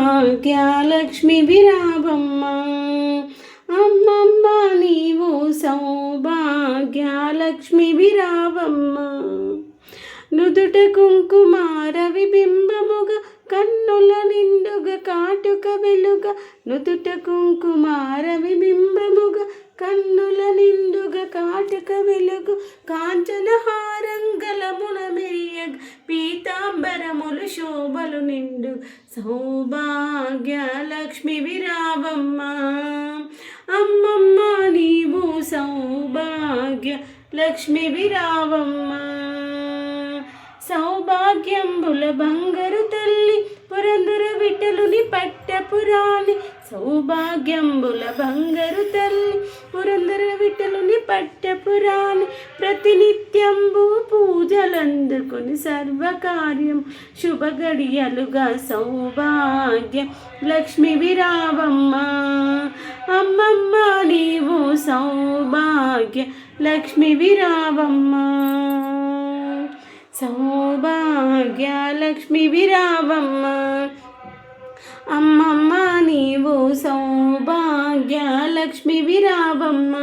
సౌభాగ్యలక్ష్మి విరావమ్మ అమ్మమ్మ నీవు సౌభాగ్యలక్ష్మి విరావమ్మ నుదుట కుంకుమార విబింబముగా కన్నుల నిండుగా కాటుక వెలుగ నుదుట కుంకుమార విబింబముగా కన్నుల నిండుగా కాటుక వెలుగు కాంచన హారంగలమున మెరియగ పీతాంబరములు శోభలు నిండు సౌభాగ్యలక్ష్మి విరావమ్మ అమ్మమ్మ నీవు సౌభాగ్య లక్ష్మి విరావమ్మ సౌభాగ్యంబుల బంగారు తల్లి పురందర విఠలుని పట్టపురాణి సౌభాగ్యంబుల బంగారు తల్లి పురందర విఠలుని పట్టపురాణి ప్రతినిత్యంబు పూజలందుకుని సర్వకార్యం శుభగడియలుగా సౌభాగ్య లక్ష్మి విరావమ్మ అమ్మమ్మ నీవు సౌభాగ్య లక్ష్మి విరావమ్మ సౌభాగ్యలక్ష్మి విరావమ్మ అమ్మమ్మ నీవు సౌభాగ్యలక్ష్మి విరావమ్మ.